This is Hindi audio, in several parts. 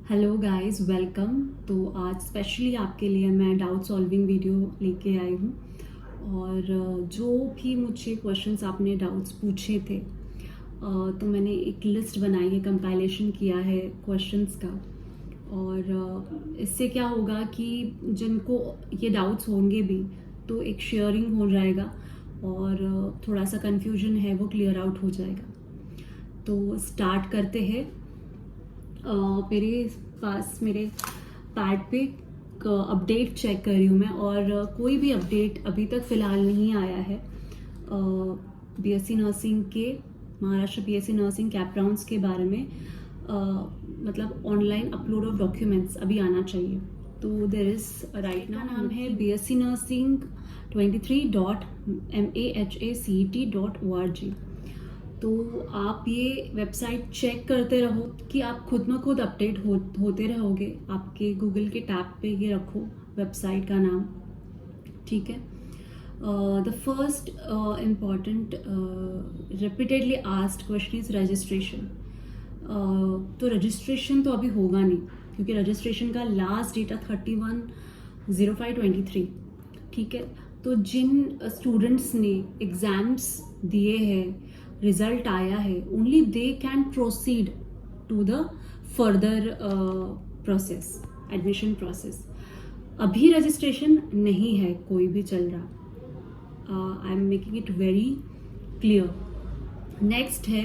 Hello guys, welcome. तो आज स्पेशली आपके लिए मैं डाउट सॉल्विंग वीडियो लेके आई हूँ। और जो भी मुझे क्वेश्चंस आपने डाउट्स पूछे थे, तो मैंने एक लिस्ट बनाई है, कंपाइलेशन किया है क्वेश्चंस का। और इससे क्या होगा कि जिनको ये डाउट्स होंगे भी तो एक शेयरिंग हो जाएगा, और थोड़ा सा कन्फ्यूजन है वो क्लियर आउट हो जाएगा। तो स्टार्ट करते हैं। मेरे पास मेरे पैड पे अपडेट चेक कर रही हूँ मैं, और कोई भी अपडेट अभी तक फ़िलहाल नहीं आया है। बीएससी नर्सिंग के, Maharashtra BSc nursing cap rounds के बारे में, मतलब ऑनलाइन अपलोड ऑफ डॉक्यूमेंट्स अभी आना चाहिए। तो देर इज़ राइट ना, नाम है बीएससी नर्सिंग 23.mahacet.org। तो आप ये वेबसाइट चेक करते रहो कि आप खुद में खुद अपडेट होते रहोगे। आपके गूगल के टैब पे ये रखो वेबसाइट का नाम, ठीक है। The first important repeatedly asked question is registration. तो रजिस्ट्रेशन तो अभी होगा नहीं, क्योंकि रजिस्ट्रेशन का लास्ट डेट है 31/05/23, ठीक है। तो जिन स्टूडेंट्स ने एग्ज़ाम्स दिए हैं, रिजल्ट आया है, only they can proceed to the further process, admission process. अभी रजिस्ट्रेशन नहीं है कोई भी चल रहा। I am making it very clear. Next है,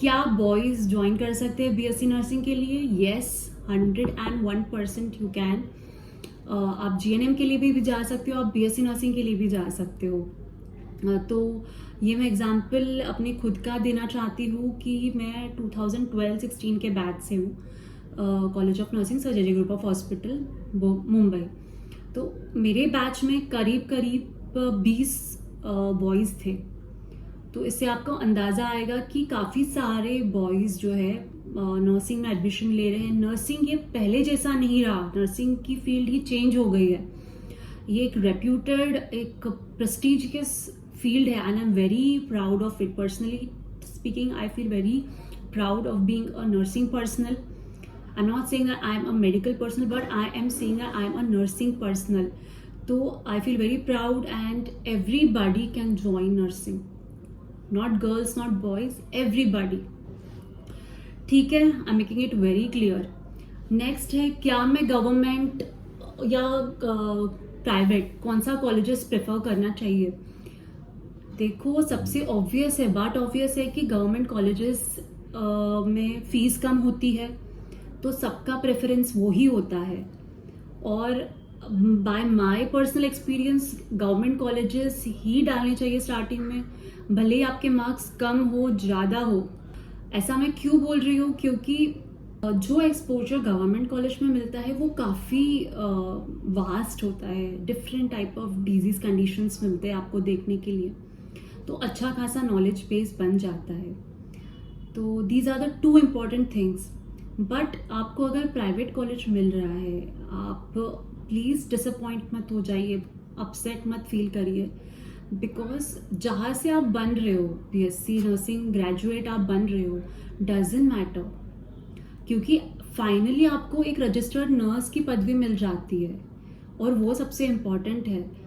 क्या बॉयज़ ज्वाइन कर सकते हैं बीएससी नर्सिंग के लिए? Yes, 101% you can. आप जीएनएम के लिए भी जा सकते हो, आप बीएससी नर्सिंग के लिए भी जा सकते हो। तो ये मैं एग्जांपल अपने खुद का देना चाहती हूँ कि मैं 2012-16 के बैच से हूँ, college of nursing sir J group of hospital Mumbai. तो मेरे बैच में करीब 20 बॉयज़ थे। तो इससे आपको अंदाज़ा आएगा कि काफ़ी सारे बॉयज़ जो है नर्सिंग में एडमिशन ले रहे हैं। नर्सिंग ये पहले जैसा नहीं रहा, नर्सिंग की फील्ड ही चेंज हो गई है। ये एक रेप्यूटेड, एक प्रेस्टिजियस फील्ड है, and I am very proud of it. Personally speaking, I feel very proud of being a nursing personnel. I'm not saying that I'm a medical personnel, but I am saying that I'm a nursing personnel. So I feel very proud, and everybody can join nursing. Not girls, not boys, everybody. ठीक है, आई am making it very clear. Next है, क्या मैं गवर्नमेंट या प्राइवेट, कौन सा कॉलेजेस प्रेफर करना चाहिए? देखो, सबसे ऑब्वियस है, बात ऑब्वियस है कि गवर्नमेंट कॉलेजेस में फीस कम होती है, तो सबका प्रेफरेंस वो ही होता है। और by my personal experience, government colleges ही डालने चाहिए स्टार्टिंग में, भले ही आपके मार्क्स कम हो, ज़्यादा हो। ऐसा मैं क्यों बोल रही हूँ? क्योंकि जो एक्सपोजर गवर्नमेंट कॉलेज में मिलता है वो काफ़ी वास्ट होता है। Different type of disease conditions मिलते हैं आपको देखने के लिए, तो अच्छा खासा नॉलेज बेस बन जाता है। तो these are the two important things. But आपको अगर प्राइवेट कॉलेज मिल रहा है, आप प्लीज़ डिसअपॉइंट मत हो जाइए, अपसेट मत फील करिए, बिकॉज जहाँ से आप बन रहे हो, बीएससी नर्सिंग ग्रेजुएट आप बन रहे हो, डजेंट मैटर, क्योंकि फाइनली आपको एक रजिस्टर्ड नर्स की पदवी मिल जाती है, और वो सबसे इम्पॉर्टेंट है।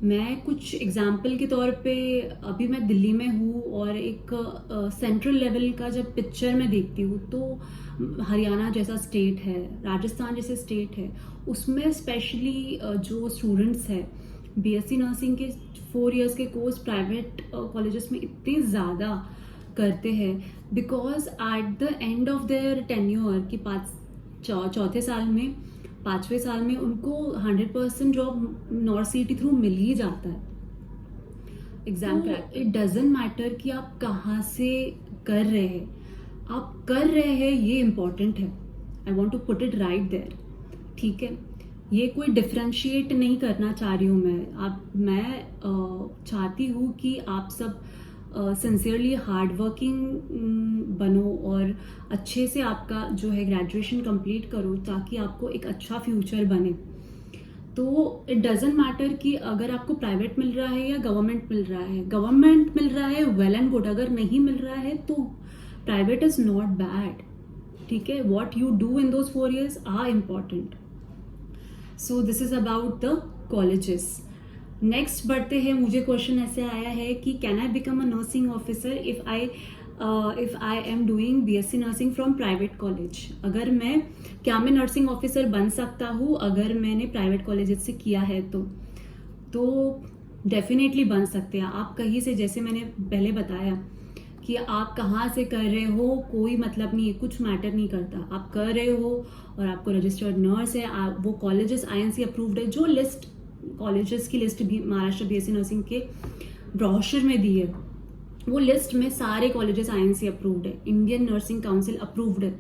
मैं कुछ एग्जाम्पल के तौर पे, अभी मैं दिल्ली में हूँ, और एक सेंट्रल लेवल का जब पिक्चर में देखती हूँ, तो हरियाणा जैसा स्टेट है, राजस्थान जैसे स्टेट है, उसमें स्पेशली जो स्टूडेंट्स हैं बीएससी नर्सिंग के 4 इयर्स के कोर्स प्राइवेट कॉलेजेस में इतने ज़्यादा करते हैं, because at the end of their tenure की चौथे साल में, 5वें साल में उनको 100% जॉब नॉर्थ सीटी थ्रू मिल ही जाता है exam crack. It doesn't matter कि आप कहाँ से कर रहे हैं, आप कर रहे हैं, ये इम्पॉर्टेंट है। I want to put it right there, ठीक है। ये कोई डिफ्रेंशिएट नहीं करना चाह रही हूँ मैं चाहती हूँ कि आप सब सिंसियरली हार्ड वर्किंग बनो, और अच्छे से आपका जो है ग्रेजुएशन कंप्लीट करो, ताकि आपको एक अच्छा फ्यूचर बने। तो इट डजेंट मैटर कि अगर आपको प्राइवेट मिल रहा है या गवर्नमेंट मिल रहा है। गवर्नमेंट मिल रहा है, वेल एंड गुड। अगर नहीं मिल रहा है तो प्राइवेट इज नॉट बैड, ठीक है, what you do in those 4 years are important. So this is about the colleges. Next बढ़ते हैं, मुझे क्वेश्चन ऐसे आया है कि can I become a nursing officer if I am doing BSc nursing from private college. अगर क्या मैं नर्सिंग ऑफिसर बन सकता हूँ अगर मैंने प्राइवेट कॉलेजेस से किया है तो डेफिनेटली बन सकते हैं आप कहीं से. जैसे मैंने पहले बताया कि आप कहाँ से कर रहे हो कोई मतलब नहीं है, कुछ मैटर नहीं करता. आप कर रहे हो और आपको रजिस्टर्ड नर्स है, वो कॉलेजेस INC अप्रूव्ड है. जो लिस्ट कॉलेजेस की लिस्ट भी महाराष्ट्र BSc नर्सिंग के ब्रोशर में दी है, वो लिस्ट में सारे कॉलेजेस INC अप्रूव्ड है, इंडियन नर्सिंग काउंसिल अप्रूव्ड है.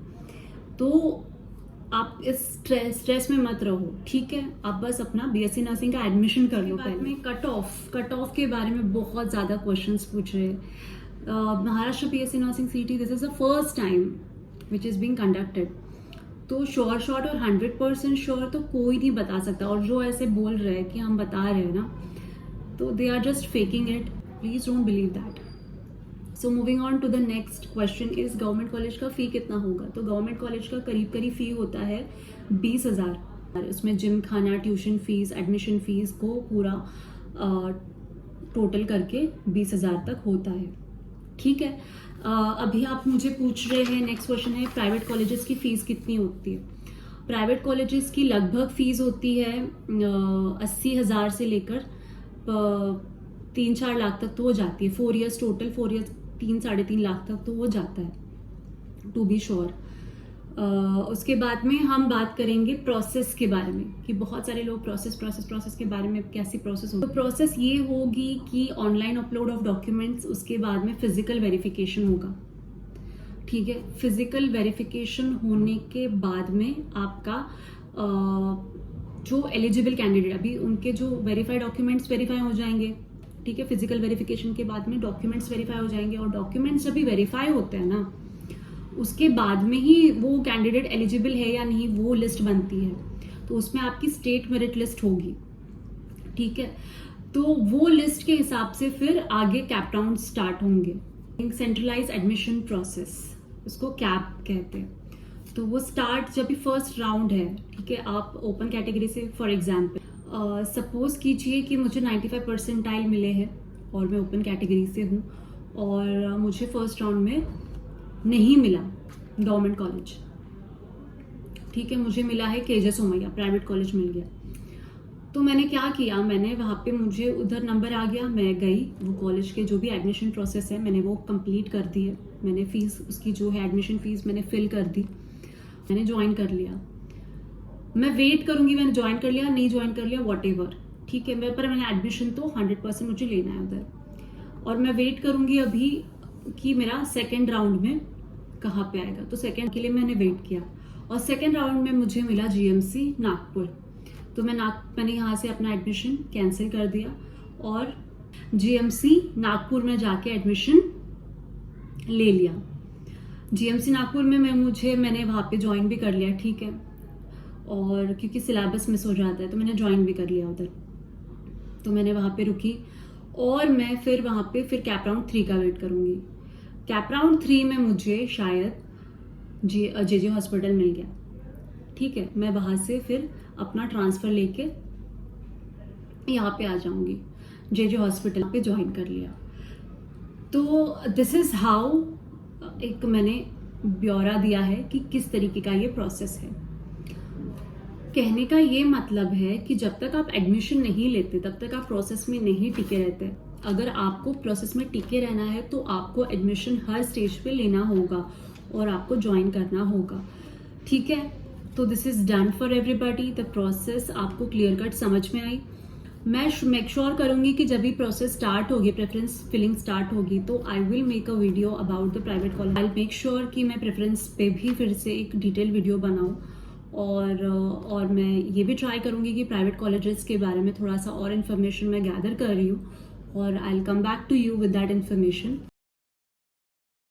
तो आप इस स्ट्रेस में मत रहो, ठीक है. आप बस अपना BSc नर्सिंग का एडमिशन कर लो. पहले में कट ऑफ के बारे में बहुत ज़्यादा क्वेश्चंस पूछ रहे हैं. Maharashtra BSc nursing CT this is the first time which is being conducted. तो श्योर शॉट और 100% श्योर तो कोई नहीं बता सकता. और जो ऐसे बोल रहे हैं कि हम बता रहे हैं ना, तो they are just faking it. Please don't believe that. So moving on to the next question is government college का फ़ी कितना होगा. तो गवर्नमेंट कॉलेज का करीब फ़ी होता है 20,000. उसमें जिम, खाना, ट्यूशन फीस, एडमिशन फीस को पूरा टोटल करके 20,000 तक होता है, ठीक है. अभी आप मुझे पूछ रहे हैं, नेक्स्ट क्वेश्चन है प्राइवेट कॉलेजेस की फ़ीस कितनी होती है. प्राइवेट कॉलेजेस की लगभग फ़ीस होती है 80,000 से लेकर 3-4 लाख तक तो हो जाती है. 4 years टोटल, 4 years 3-3.5 लाख तक तो हो जाता है, टू बी श्योर. उसके बाद में हम बात करेंगे प्रोसेस के बारे में कि बहुत सारे लोग प्रोसेस के बारे में कैसी प्रोसेस होगी. तो प्रोसेस ये होगी कि ऑनलाइन अपलोड ऑफ डॉक्यूमेंट्स, उसके बाद में फिजिकल वेरिफिकेशन होगा, ठीक है. फिजिकल वेरिफिकेशन होने के बाद में आपका जो एलिजिबल कैंडिडेट, अभी उनके जो वेरीफाइड डॉक्यूमेंट्स वेरीफाई हो जाएंगे, ठीक है. फिजिकल वेरिफिकेशन के बाद में डॉक्यूमेंट्स वेरीफाई हो जाएंगे और डॉक्यूमेंट्स जब भी वेरीफाई होते हैं ना, उसके बाद में ही वो कैंडिडेट एलिजिबल है या नहीं वो लिस्ट बनती है. तो उसमें आपकी स्टेट मेरिट लिस्ट होगी, ठीक है. तो वो लिस्ट के हिसाब से फिर आगे कैप राउंड स्टार्ट होंगे. सेंट्रलाइज एडमिशन प्रोसेस, उसको कैप कहते हैं. तो वो स्टार्ट जब भी फर्स्ट राउंड है, ठीक है. आप ओपन कैटेगरी से, फॉर एग्जाम्पल सपोज कीजिए कि मुझे 95 परसेंटाइल मिले हैं और मैं ओपन कैटेगरी से हूँ और मुझे फर्स्ट राउंड में नहीं मिला गवर्नमेंट कॉलेज, ठीक है. मुझे मिला है KJ सोमैया, प्राइवेट कॉलेज मिल गया. तो मैंने क्या किया, मैंने वहाँ पे मुझे उधर नंबर आ गया, मैं गई, वो कॉलेज के जो भी एडमिशन प्रोसेस है मैंने वो कंप्लीट कर दी है. मैंने फीस उसकी जो है एडमिशन फीस मैंने फिल कर दी, मैंने ज्वाइन कर लिया. मैं वेट करूंगी, मैंने ज्वाइन कर लिया, नहीं ज्वाइन कर लिया, वॉट एवर, ठीक है. पर मैंने एडमिशन तो 100% मुझे लेना है उधर. और मैं वेट करूंगी अभी कि मेरा सेकेंड राउंड में कहाँ पे आएगा. तो सेकेंड के लिए मैंने वेट किया और सेकेंड राउंड में मुझे मिला GMC नागपुर. तो मैंने यहाँ से अपना एडमिशन कैंसिल कर दिया और GMC नागपुर में जाके एडमिशन ले लिया. GMC नागपुर में मैंने वहाँ पे ज्वाइन भी कर लिया, ठीक है. और क्योंकि सिलेबस मिस हो जाता है तो मैंने ज्वाइन भी कर लिया उधर. तो मैंने वहाँ पे रुकी और मैं फिर वहाँ पे कैप राउंड 3 का वेट करूँगी. कैप राउंड 3 में मुझे शायद JJ हॉस्पिटल मिल गया, ठीक है. मैं वहाँ से फिर अपना ट्रांसफ़र लेके यहाँ पे आ जाऊँगी. JJ हॉस्पिटल पे ज्वाइन कर लिया. तो दिस इज़ हाउ एक मैंने ब्यौरा दिया है कि किस तरीके का ये प्रोसेस है. कहने का ये मतलब है कि जब तक आप एडमिशन नहीं लेते तब तक आप प्रोसेस में नहीं टिके रहते. अगर आपको प्रोसेस में टिके रहना है तो आपको एडमिशन हर स्टेज पे लेना होगा और आपको ज्वाइन करना होगा, ठीक है. तो this is done for everybody. The process आपको क्लियर कट समझ में आई. मैं मेक श्योर करूंगी कि जब भी प्रोसेस स्टार्ट होगी, प्रेफरेंस फिलिंग स्टार्ट होगी, तो I will make a video about the private college. I make sure कि मैं प्रेफरेंस पे भी फिर से एक डिटेल वीडियो बनाऊँ और मैं ये भी ट्राई करूंगी कि प्राइवेट कॉलेजेस के बारे में थोड़ा सा और इन्फॉर्मेशन मैं गैदर कर रही हूँ और I will come back to you with that information.